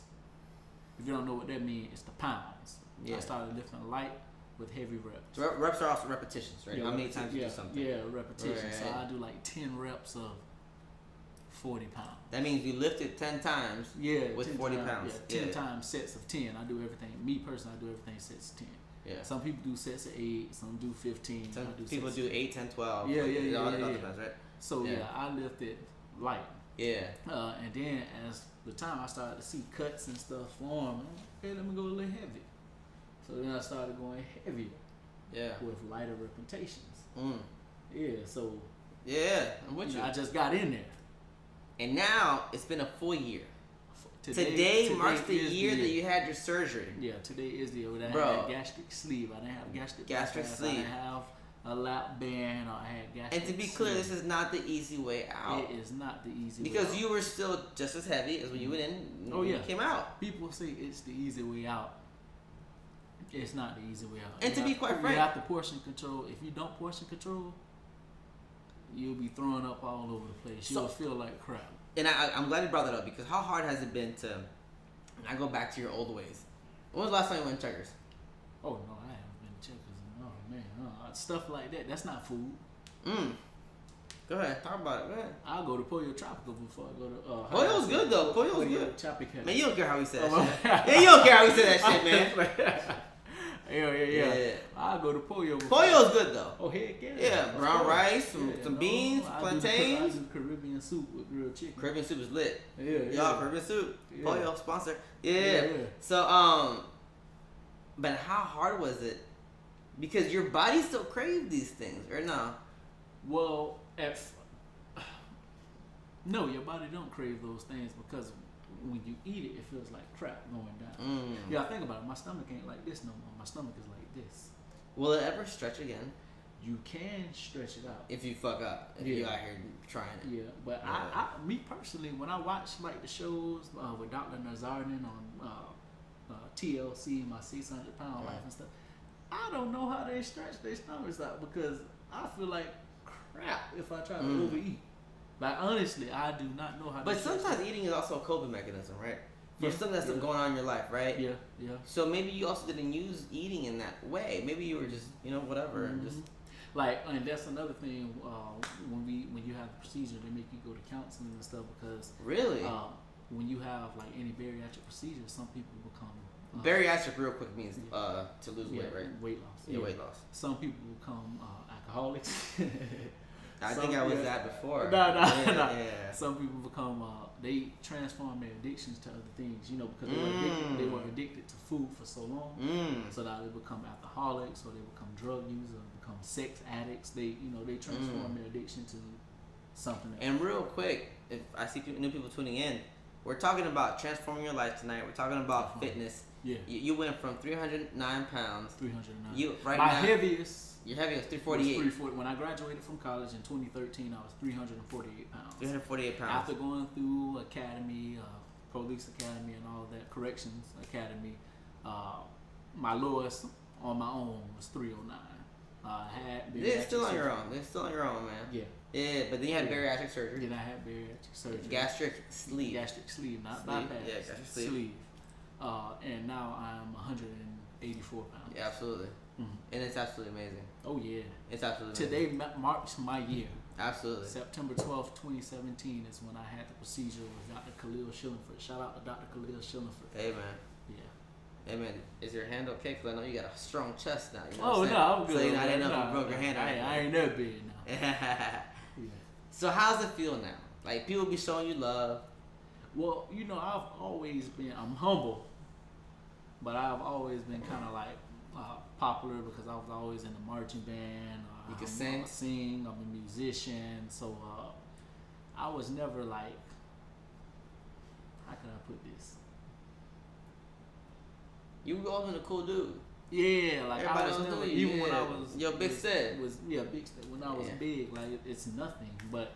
If you don't know what that means, it's the pounds. Yeah. I started lifting light with heavy reps. So reps are also repetitions, right? How many times you do something? Yeah, repetitions. Right. So I do like 10 reps of 40 pounds. That means you lifted 10 times with 40 pounds. Yeah, 10 times sets of 10. I do everything. Me personally, I do everything sets of 10. Yeah. Some people do sets of 8. Some do 15. Some people do 8, 10, 12. Yeah. Times, right? So I lifted light. Yeah. And then as the time I started to see cuts and stuff form, okay, let me go a little heavy. So then I started going heavier. Yeah. With lighter repetitions. Yeah. So. Yeah, I'm with you. I just got in there. And now it's been a full year. Today marks the year that you had your surgery. Yeah, today is the year that I had gastric sleeve. I didn't have gastric sleeve. I didn't have a lap band, or I had gastric. And to be clear, this is not the easy way out. It is not the easy way out. Because you were still just as heavy as when you went in. When you came out. People say it's the easy way out. It's not the easy way out. And to be quite frank, you have to portion control. If you don't portion control, you'll be throwing up all over the place. You'll feel like crap. And I'm glad you brought that up, because how hard has it been to? I go back to your old ways. When was the last time you went to Checkers? Oh no, I haven't been to Checkers. Oh man, stuff like that. That's not food. Go ahead, talk about it. Go ahead. I'll go to Pollo Tropical before I go to. Pollo's good though. Pollo's good. Tropical. Man, you don't care how he said that shit. Yeah, you don't care how he said that shit, man. Yeah. I'll go to Pollo. Pollo's good though. Oh, heck yeah. Yeah, brown rice, some beans, plantains. I do Caribbean soup with grilled chicken. Caribbean soup is lit. Yeah. Caribbean soup. Yeah. Pollo sponsor. Yeah. So but how hard was it? Because your body still craved these things, or no? Well, no, your body don't crave those things, because when you eat it, it feels like crap going down. Yeah, think about it. My stomach ain't like this no more. My stomach is like this. Will it ever stretch again? You can stretch it out if you fuck up. If you out here trying it. Yeah, but I, me personally, when I watch like the shows with Dr. Nazardan on TLC, my 600-pound life and stuff, I don't know how they stretch their stomachs out, because I feel like crap if I try to overeat. Like, honestly, I do not know how. But sometimes eating is also a coping mechanism, right? For something that's going on in your life, right? Yeah. So maybe you also didn't use eating in that way. Maybe you were just, whatever, and just. Like, and that's another thing. When you have the procedure, they make you go to counseling and stuff, because really, when you have like any bariatric procedure, some people become. Bariatric, real quick, means to lose weight, right? Weight loss. Yeah, weight loss. Some people become alcoholics. I think I was that before. No. Yeah. Some people become they transform their addictions to other things, because they were addicted to food for so long. So now they become alcoholics, or they become drug users, become sex addicts. They transform their addiction to something else. And real quick, if I see new people tuning in, we're talking about transforming your life tonight. We're talking about fitness. Yeah. You went from 309 pounds. 309. My heaviest. Your heaviest was 348. 340. When I graduated from college in 2013, I was 348 pounds. 348 pounds. After going through academy, police academy, and all of that, corrections academy, my lowest on my own was 309. It's still on your own. It's still on your own, man. Yeah. Yeah, but then you had bariatric surgery. Then I had bariatric surgery. Gastric sleeve. Gastric sleeve, not bypass. Yeah, gastric sleeve. And now I'm 184 pounds. Yeah, absolutely. And it's absolutely amazing. Oh yeah, it's absolutely amazing. Today marks my year. Absolutely. September 12th, 2017 is when I had the procedure with Dr. Khalil Schillenford. Shout out to Dr. Khalil Schillenford. Hey man. Yeah. Hey man, is your hand okay? Because I know you got a strong chest now. You know no, I'm good. So I didn't know if you broke your hand. I ain't never been now. Yeah. So how's it feel now? Like, people be showing you love. Well, I've always been. I'm humble. But I've always been kind of like popular because I was always in the marching band. You can I sing. I'm a musician. So I was never like, how can I put this? You were always a cool dude. Yeah, like everybody I was never, even when I was big stud. Big stud. When I was big, like it's nothing. But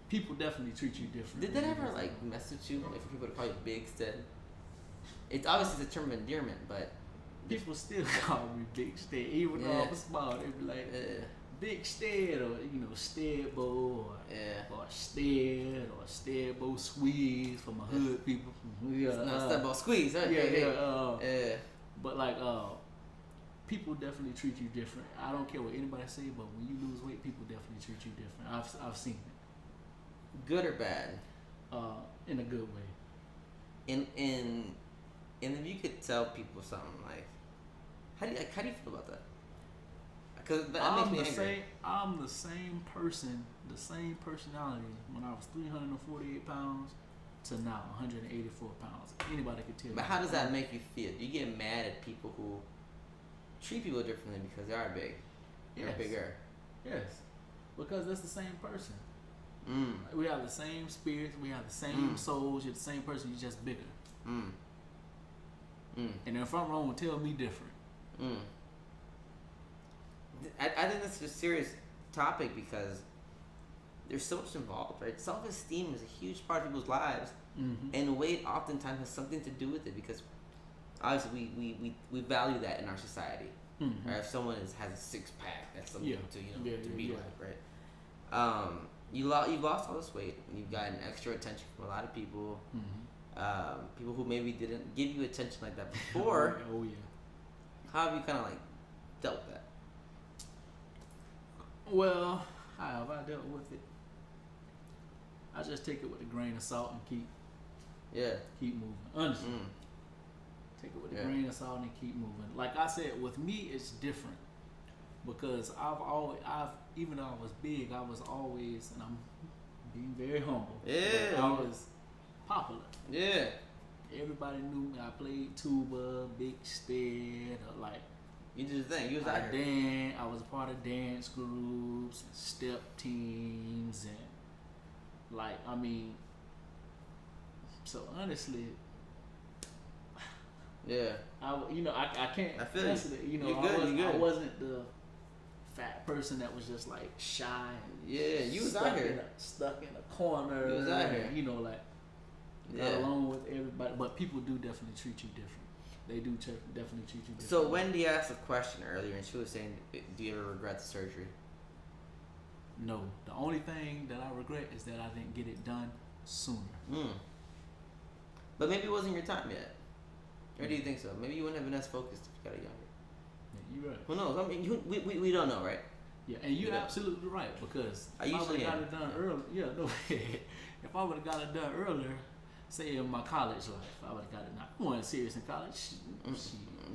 people definitely treat you different. Did that ever like mess with you? Like for people to call you big stud? It's obviously the term of endearment, but people still call me big stud, even though I was small. They be like big stud, or Steadbo, or Stead, or Steadbo Squeeze for my hood people. Steadbo Squeeze, huh? Yeah. But like people definitely treat you different. I don't care what anybody say, but when you lose weight, people definitely treat you different. I've seen it. Good or bad? In a good way. And if you could tell people something like, how do you feel about that? Because that makes me angry. I'm the same person, the same personality when I was 348 pounds to now 184 pounds. Anybody could tell. But how does that make you feel? Do you get mad at people who treat people differently because they are big? They're bigger. Yes, because that's the same person. We have the same spirits. We have the same souls. You're the same person. You're just bigger. And if I'm wrong, tell me different. I think that's a serious topic because there's so much involved, right? Self-esteem is a huge part of people's lives, and weight oftentimes has something to do with it because obviously we value that in our society. Right? If someone has a six-pack, that's something to be like, right? You've lost all this weight, and you've gotten extra attention from a lot of people. People who maybe didn't give you attention like that before. How have you kind of like dealt with that? Well, how have I dealt with it? I just take it with a grain of salt and keep moving. Honestly, take it with a grain of salt and keep moving. Like I said, with me, it's different because even though I was big, I was always, and I'm being very humble. Yeah, I was popular. Yeah, everybody knew me. I played tuba, big stead, like. You did the thing. You was out here. I was a part of dance groups and step teams and so honestly, I can't. I feel honestly, you. I wasn't the fat person that was just like shy. And you was out here stuck in a corner. You was out here. Got along with everybody, but people do definitely treat you different. They do definitely treat you different. So Wendy asked a question earlier, and she was saying, "Do you ever regret the surgery?" No. The only thing that I regret is that I didn't get it done sooner. But maybe it wasn't your time yet. Or do you think so? Maybe you wouldn't have been as focused if you got it younger. Yeah, you're right. Who knows? I mean, we don't know, right? Yeah, and you're absolutely right because if I would have got it done earlier, if I would have got it done earlier. Say in my college life, I would have got it now. I wasn't serious in college.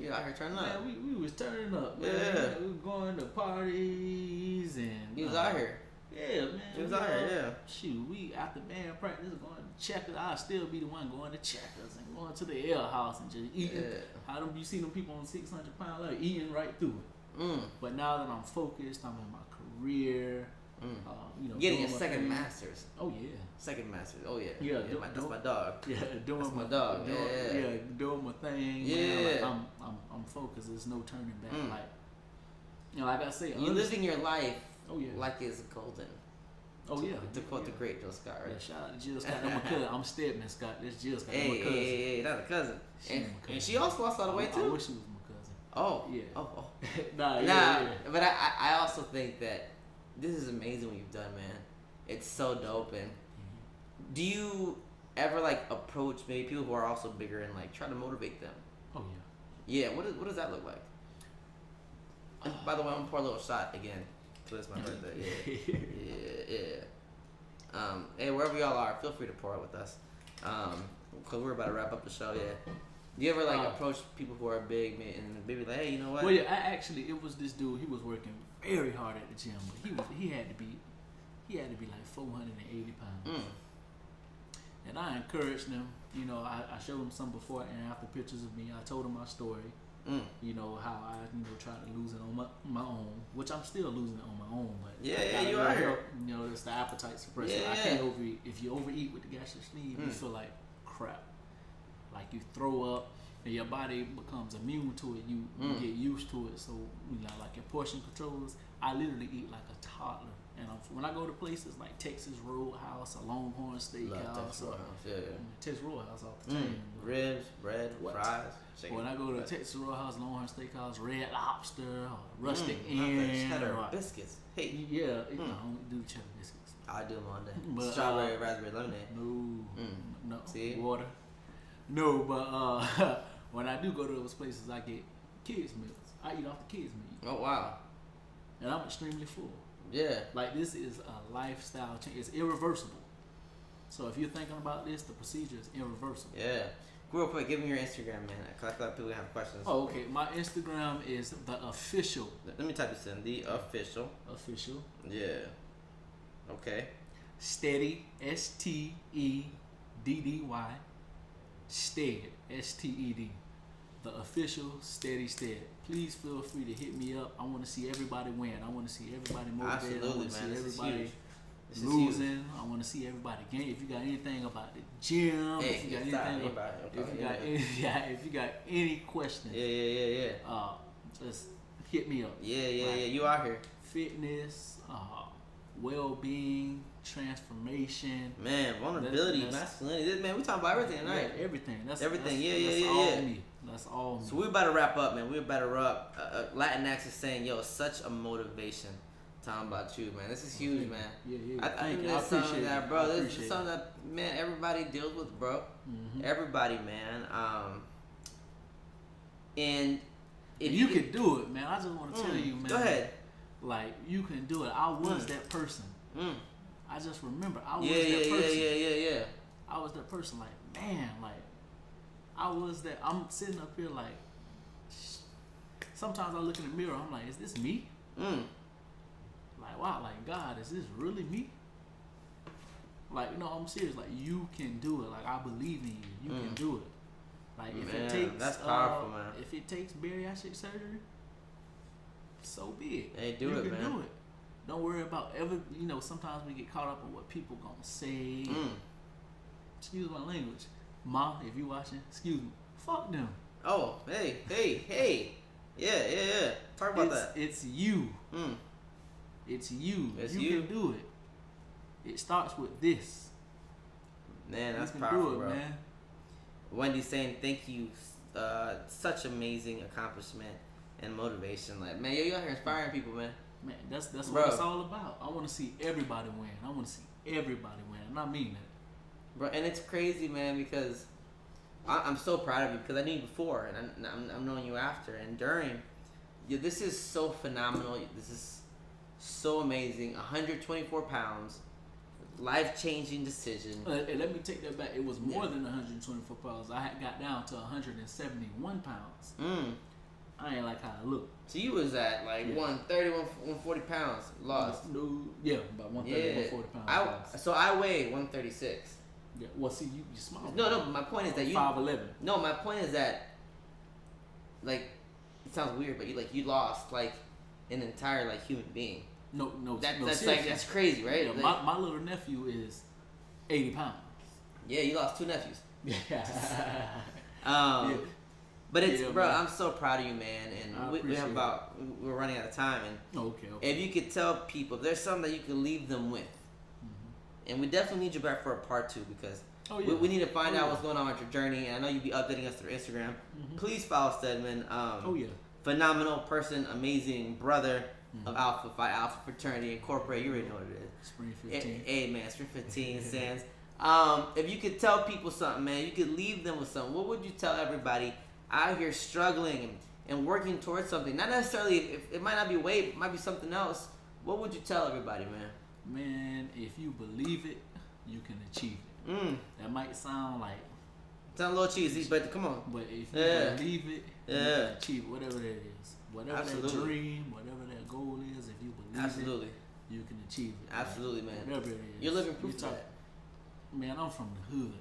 You out here turning up. Man, we was turning up. Man. We were going to parties and. You was out here. Yeah, man. You was out here, Shoot, we after band practice going to Checkers. I'll still be the one going to Checkers and going to the ale house and just eating. How you see them people on 600 pounds like eating right through it. But now that I'm focused, I'm in my career. Getting a second master's. Oh yeah. Second master's. Oh yeah. That's my dog. Yeah, that's my dog. Doing my thing. Yeah. Man, like I'm focused. There's no turning back. Like I say, you're living your life. Oh yeah. Like it's golden. Oh yeah. To quote the great Jill Scott, right? Yeah, shout out to Jill Scott. I'm a cousin. I'm Stedman Scott. That's Jill Scott. Hey, that's a cousin. And she also lost a lot of weight too. I wish she was my cousin. Oh yeah. Oh. Nah. But I also think that this is amazing what you've done, man. It's so dope. And do you ever like approach maybe people who are also bigger and like try to motivate them? Oh yeah. Yeah. What does that look like? And by the way, I'm gonna pour a little shot again. So it's my birthday. Yeah. Hey, wherever y'all are, feel free to pour it with us. Cause we're about to wrap up the show. Yeah. Do you ever like approach people who are big and maybe like, hey, you know what? Well, yeah. It was this dude. He was working very hard at the gym, but he had to be like 480 pounds. And I encouraged them. You know, I showed them some before and after pictures of me. I told them my story. You know, how I, tried to lose it on my own, which I'm still losing it on my own. But yeah, you are here. You know, it's the appetite suppressor. Yeah. I can't overeat. If you overeat with the gaseous sleeve, you feel like crap. Like you throw up, and your body becomes immune to it. You get used to it. So, like your portion controls, I literally eat like a toddler. And when I go to places like Texas Roadhouse, a Longhorn Steakhouse, Texas Roadhouse off the chain. Ribs, bread, fries. Chicken. When I go to Texas Roadhouse, Longhorn Steakhouse, Red Lobster, or Rustic Inn, cheddar biscuits. Hey, I don't do cheddar biscuits. I do them all day. But, strawberry, raspberry lemonade. No. See? Water. No, but when I do go to those places, I get kids meals. I eat off the kids meal. Oh wow! And I'm extremely full. Yeah. Like this is a lifestyle change. It's irreversible. So if you're thinking about this, the procedure is irreversible. Yeah. Real quick, give me your Instagram, man. Because I thought people have questions. Oh, okay. My Instagram is the official. Let me type this in. The official. Official. Yeah. Okay. Steady. STEDDY. Stead. STED. The official Steady Stead. Please feel free to hit me up. I want to see everybody win. I want to see everybody motivated. Absolutely, I want to see everybody losing. I want to see everybody gain. If you got anything about the gym, if you got if you got any questions, just hit me up. Yeah. You out here. Fitness, well-being, transformation. Man, vulnerability, masculinity. Man, we talking about everything tonight. Yeah, everything. That's everything. That's all me. That's all me. So we're about to wrap up, man. We're about to wrap. Latinx is saying, yo, such a motivation. Talking about you, man. This is huge, man. Yeah. I think that's something that, bro. This is something that, man, everybody deals with, bro. Everybody, man. And if you can do it, man. I just want to tell you, man. Go ahead. Like, you can do it. I was that person. I just remember I was that person. Yeah. I was that person. Like, man, like, I was that. I'm sitting up here like, sometimes I look in the mirror. I'm like, is this me? Like, wow, like, God, is this really me? Like, I'm serious. Like, you can do it. Like, I believe in you. You can do it. Like, if it takes, that's powerful, man. If it takes bariatric surgery, so be it. Hey, do it, man. You can do it. Don't worry about sometimes we get caught up in what people gonna say. Excuse my language. Mom, if you watching, excuse me. Fuck them. Oh, hey. Yeah. Talk about that. It's you. It's you. You can do it. It starts with this. Man, that's you can powerful, do it, bro. Man. Wendy's saying thank you. Such amazing accomplishment and motivation. Like, man, you out here inspiring people, man. Man, that's what it's all about. I want to see everybody win. I want to see everybody win. And I mean that. Bro, and it's crazy, man, because I'm so proud of you because I knew you before and I'm knowing you after and during. This is so phenomenal. This is so amazing. 124 pounds. Life-changing decision. Let me take that back. It was more than 124 pounds. I had got down to 171 pounds. I ain't like how I look. So you was at like 130, 140 pounds lost. No, about 130, 140 pounds. So I weigh 136. Yeah. Well, see, you small. No. My point is that you 5'11". No, my point is that, like, it sounds weird, but you lost like an entire like human being. No. That's like that's crazy, right? Yeah, like, my little nephew is 80 pounds. Yeah, you lost 2 nephews. Yeah. But it's bro, man. I'm so proud of you, man. And we're running out of time. And okay. If you could tell people, if there's something that you could leave them with, and we definitely need you back for a part 2 because we need to find out what's going on with your journey. And I know you'll be updating us through Instagram. Please follow Stedman. Phenomenal person, amazing brother of Alpha Phi Alpha Fraternity Incorporated. You already know what it is. Spring 15. Hey man, Spring 15 Sands. If you could tell people something, man, you could leave them with something. What would you tell everybody out here struggling and working towards something? Not necessarily, if it might not be weight, it might be something else. What would you tell everybody, man? Man, if you believe it, you can achieve it. That might sound like... Sound a little cheesy, but come on. But if you believe it, you can achieve it, whatever that is. Whatever that dream, whatever that goal is, if you believe it, you can achieve it. Absolutely, man. Whatever it is. You're living proof of that. man, I'm from the hood.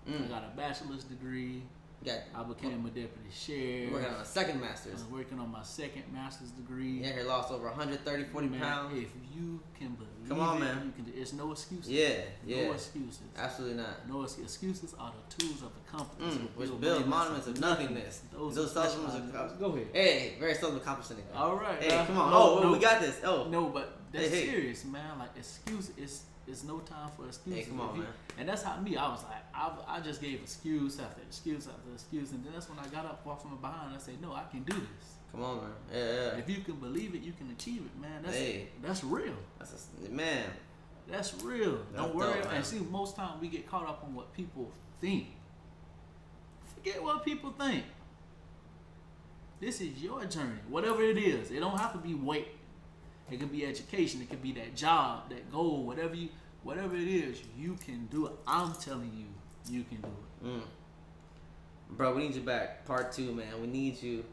I got a bachelor's degree. I became a deputy sheriff. Working on a second master's. I'm working on my second master's degree. Yeah, he lost over 130, 40 pounds. If you can believe Come on, man. You can, it's no excuses. Yeah. No excuses. Absolutely not. No excuses are the tools of the companies. Which build monuments of nothingness. Those seldom go ahead. Hey, very seldom accomplished anything. All right. Hey, come on. We got this. No, but that's serious, man. Like excuses. It's no time for excuses. Hey, come on, man. And that's how me. I was like, I just gave excuse after excuse after excuse, and then that's when I got up, walked from behind, and I said, no, I can do this. Come on, man. Yeah. If you can believe it, you can achieve it, man. That's real. Man. That's real. That's Don't worry. dope, and see, most times we get caught up on what people think. Forget what people think. This is your journey. Whatever it is, it don't have to be weight. It could be education. It could be that job, that goal, whatever it is, you can do it. I'm telling you, you can do it. Bro, we need you back. Part 2, man. We need you.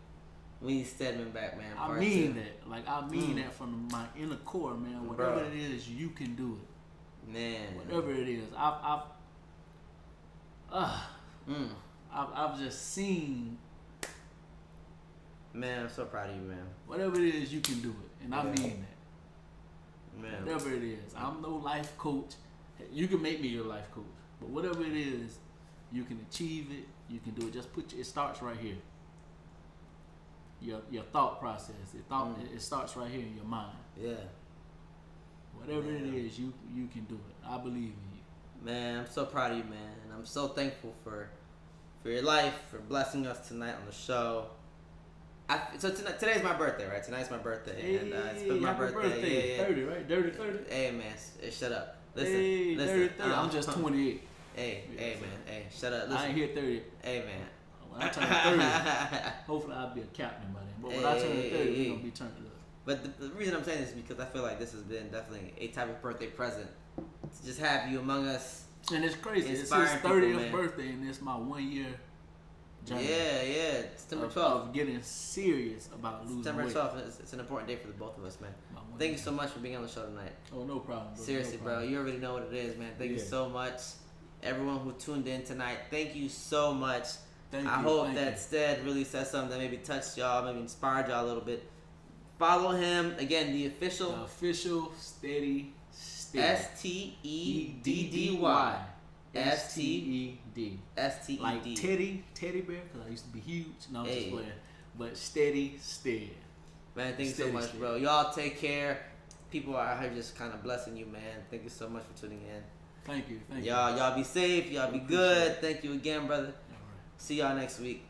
We need Stedman back, man. I mean that. Like, I mean that from my inner core, man. Whatever it is, you can do it. Man. Whatever it is. I've just seen. Man, I'm so proud of you, man. Whatever it is, you can do it. And I mean that. Man. Whatever it is. I'm no life coach. You can make me your life coach. But whatever it is, you can achieve it. You can do it. Just it starts right here. Your thought process. It starts right here in your mind. Yeah. Whatever it is, you can do it. I believe in you. Man, I'm so proud of you, man. And I'm so thankful for your life, for blessing us tonight on the show. Today's my birthday, right? Tonight's my birthday. Hey, and it's been my birthday. Yeah. 30, right? Dirty 30? Hey, man. Shut up. Listen. Dirty 30. I'm just 28. Hey, man. Hey, shut up. Listen. I ain't hit 30. Hey, man. When I turn 30, hopefully I'll be a captain by then. But when I turn 30, we're going to be turned up. But the reason I'm saying this is because I feel like this has been definitely a type of birthday present to just have you among us. And it's crazy. It's his 30th birthday, and it's my 1 year journey. Yeah. September 12th. Of getting serious about losing September weight. 12th. It's an important day for the both of us, man. Thank you so much for being on the show tonight. Oh, no problem, bro. Seriously, no problem. bro. You already know what it is, man. Thank you so much. Everyone who tuned in tonight, thank you so much. I hope that Stead really said something that maybe touched y'all, maybe inspired y'all a little bit. Follow him. Again, the official Steady. STEDDY. STED. Like teddy bear, because I used to be huge. No, I'm just playing. But Steady Stead. Man, thank you so much, bro. Y'all take care. People are out here just kind of blessing you, man. Thank you so much for tuning in. Thank you. Y'all be safe. Y'all be good. Thank you again, brother. All right. See y'all next week.